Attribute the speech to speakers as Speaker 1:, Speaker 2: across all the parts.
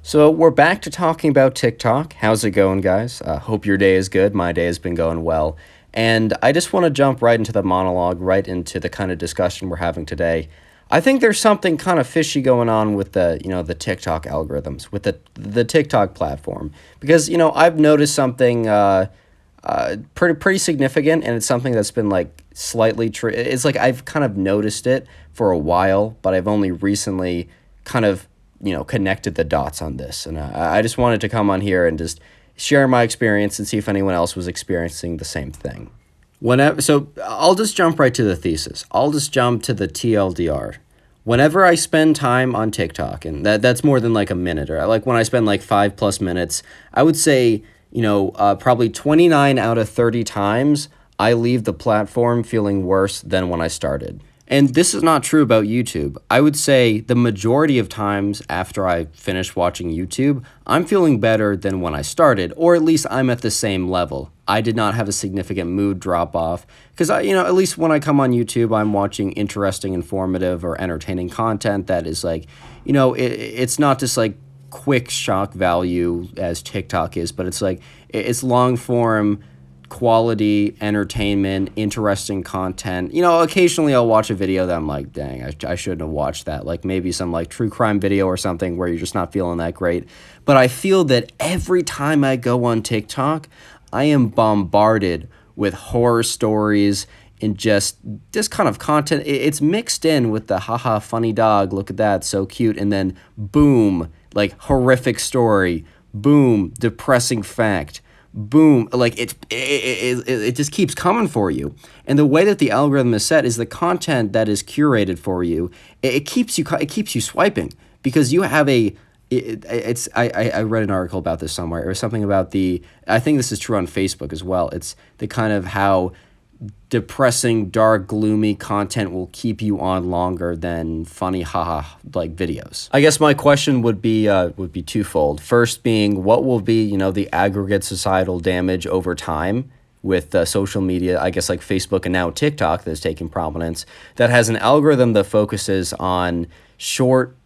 Speaker 1: So we're back to talking about TikTok. How's it going, guys? Hope your day is good. My day has been going well. And I just want to jump right into the monologue, right into the kind of discussion we're having today. I think there's something kind of fishy going on with the TikTok algorithms, with the TikTok platform. Because, I've noticed something pretty significant, and it's something that's been like slightly it's like I've kind of noticed it for a while, but I've only recently kind of connected the dots on this. And I just wanted to come on here and just share my experience and see if anyone else was experiencing the same thing. So I'll just jump right to the thesis. I'll just jump to the TLDR. Whenever I spend time on TikTok, and that's more than like a minute, or like when I spend like 5+ minutes, I would say, probably 29 out of 30 times I leave the platform feeling worse than when I started. And this is not true about YouTube. I would say the majority of times after I finish watching YouTube, I'm feeling better than when I started, or at least I'm at the same level. I did not have a significant mood drop off because at least when I come on YouTube, I'm watching interesting, informative, or entertaining content that is like, it's not just like quick shock value as TikTok is, but it's like it's long form quality entertainment, interesting content. Occasionally I'll watch a video that I'm like, dang, I shouldn't have watched that. Like maybe some like true crime video or something where you're just not feeling that great. But I feel that every time I go on TikTok, I am bombarded with horror stories and just this kind of content. It's mixed in with the haha funny dog, look at that, so cute, and then boom, like horrific story, boom, depressing fact, boom, like it just keeps coming for you. And the way that the algorithm is set is the content that is curated for you. It keeps you swiping because you have I read an article about this somewhere, or something about I think this is true on Facebook as well. It's the kind of how depressing, dark, gloomy content will keep you on longer than funny haha like videos. I guess my question would be twofold. First being, what will be the aggregate societal damage over time with social media, I guess like Facebook and now TikTok that's taking prominence, that has an algorithm that focuses on short,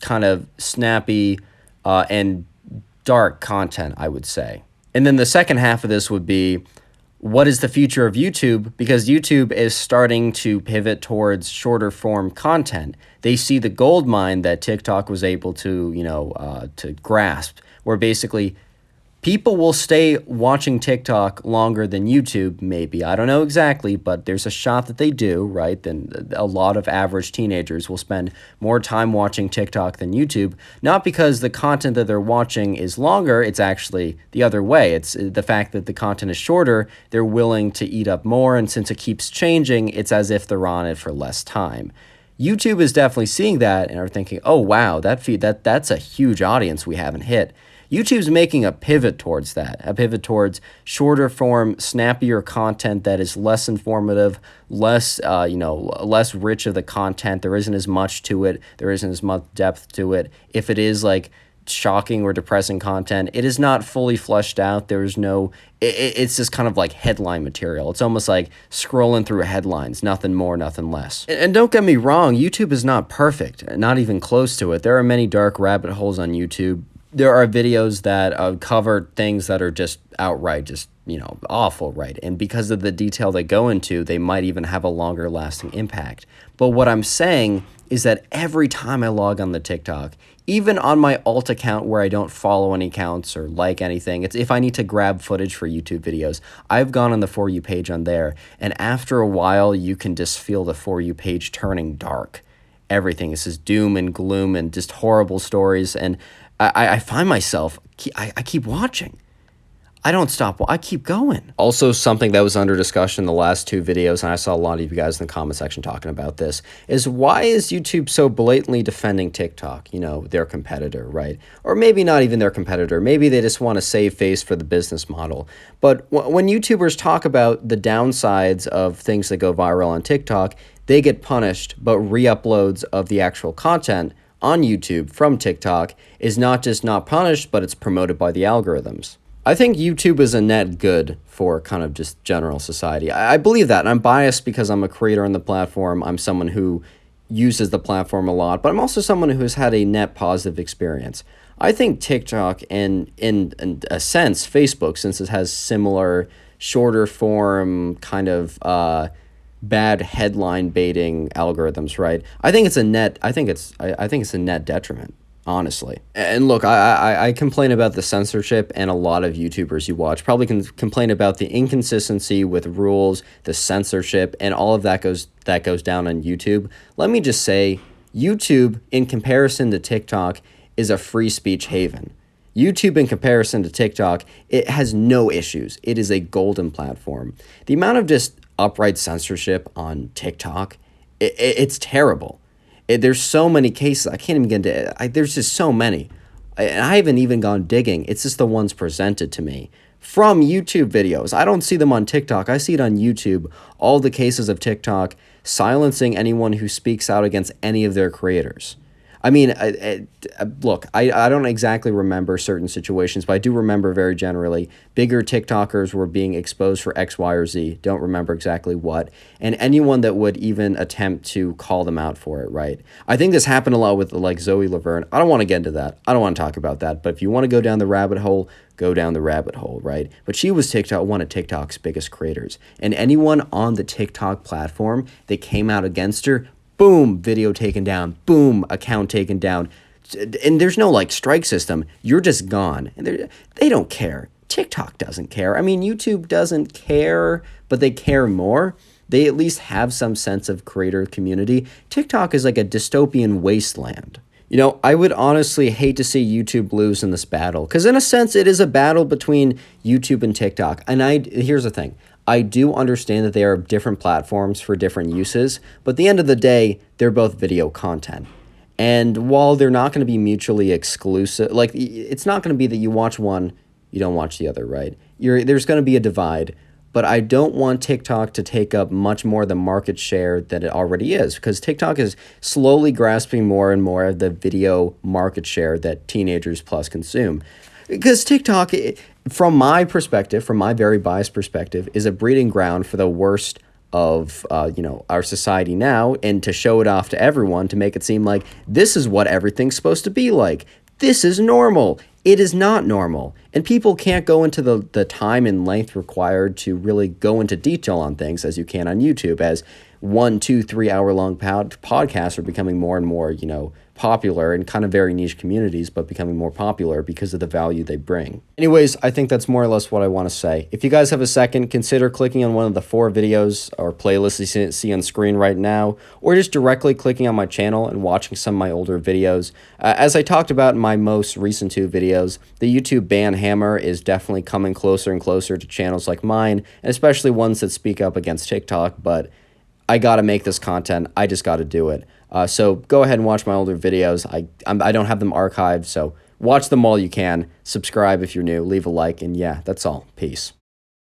Speaker 1: kind of snappy and dark content, I would say. And then the second half of this would be, what is the future of YouTube? Because YouTube is starting to pivot towards shorter form content. They see the gold mine that TikTok was able to, to grasp, where basically people will stay watching TikTok longer than YouTube, maybe. I don't know exactly, but there's a shot that they do, right? Then a lot of average teenagers will spend more time watching TikTok than YouTube, not because the content that they're watching is longer, it's actually the other way. It's the fact that the content is shorter, they're willing to eat up more, and since it keeps changing, it's as if they're on it for less time. YouTube is definitely seeing that and are thinking, oh wow, that's a huge audience we haven't hit. YouTube's making a pivot towards that, a pivot towards shorter form, snappier content that is less informative, less rich of the content. There isn't as much to it. There isn't as much depth to it. If it is like shocking or depressing content, it is not fully fleshed out. There's it's just kind of like headline material. It's almost like scrolling through headlines, nothing more, nothing less. And don't get me wrong, YouTube is not perfect, not even close to it. There are many dark rabbit holes on YouTube. There are videos that cover things that are just outright just, awful, right? And because of the detail they go into, they might even have a longer lasting impact. But what I'm saying is that every time I log on the TikTok, even on my alt account where I don't follow any accounts or like anything, it's if I need to grab footage for YouTube videos, I've gone on the For You page on there, and after a while, you can just feel the For You page turning dark. Everything is just doom and gloom and just horrible stories, and I find myself, I keep watching. I don't stop. I keep going. Also, something that was under discussion in the last two videos, and I saw a lot of you guys in the comment section talking about this, is why is YouTube so blatantly defending TikTok, their competitor, right? Or maybe not even their competitor. Maybe they just want to save face for the business model. But when YouTubers talk about the downsides of things that go viral on TikTok, they get punished, but re-uploads of the actual content on YouTube from TikTok is not just not punished, but it's promoted by the algorithms. I think YouTube is a net good for kind of just general society. I believe that, and I'm biased because I'm a creator on the platform. I'm someone who, uses the platform a lot, but I'm also someone who has had a net positive experience. I think TikTok and in a sense Facebook, since it has similar shorter form kind of bad headline baiting algorithms, right? I think it's a net detriment, honestly. And look, I complain about the censorship, and a lot of YouTubers you watch probably can complain about the inconsistency with rules, the censorship, and all of that goes down on YouTube. Let me just say, YouTube, in comparison to TikTok, is a free speech haven. YouTube, in comparison to TikTok, it has no issues. It is a golden platform. The amount of just upright censorship on TikTok, it's terrible. There's so many cases. I can't even get into it. There's just so many. And I haven't even gone digging. It's just the ones presented to me from YouTube videos. I don't see them on TikTok. I see it on YouTube. All the cases of TikTok silencing anyone who speaks out against any of their creators. I mean, look, I don't exactly remember certain situations, but I do remember very generally bigger TikTokers were being exposed for X, Y, or Z. Don't remember exactly what. And anyone that would even attempt to call them out for it, right? I think this happened a lot with like Zoe Laverne. I don't want to get into that. I don't want to talk about that. But if you want to go down the rabbit hole, go down the rabbit hole, right? But she was one of TikTok's biggest creators. And anyone on the TikTok platform that came out against her, boom, video taken down, boom, account taken down. And there's no like strike system. You're just gone. And they don't care. TikTok doesn't care. I mean, YouTube doesn't care, but they care more. They at least have some sense of creator community. TikTok is like a dystopian wasteland. You know, I would honestly hate to see YouTube lose in this battle, because in a sense, it is a battle between YouTube and TikTok. And here's the thing. I do understand that they are different platforms for different uses, but at the end of the day, they're both video content. And while they're not going to be mutually exclusive, like it's not going to be that you watch one, you don't watch the other, right? There's going to be a divide, but I don't want TikTok to take up much more of the market share than it already is, because TikTok is slowly grasping more and more of the video market share that teenagers plus consume. Because TikTok, from my perspective, from my very biased perspective, is a breeding ground for the worst of our society now, and to show it off to everyone, to make it seem like this is what everything's supposed to be like. This is normal. It is not normal. And people can't go into the time and length required to really go into detail on things as you can on YouTube, as 1, 2, 3 hour long podcasts are becoming more and more, popular in kind of very niche communities, but becoming more popular because of the value they bring. Anyways, I think that's more or less what I want to say. If you guys have a second, consider clicking on one of the 4 videos or playlists you see on screen right now, or just directly clicking on my channel and watching some of my older videos. As I talked about in my most recent 2 videos, the YouTube ban hammer is definitely coming closer and closer to channels like mine, and especially ones that speak up against TikTok, but I gotta make this content. I just gotta do it. So go ahead and watch my older videos. I don't have them archived, so watch them all you can. Subscribe if you're new. Leave a like, and yeah, that's all. Peace.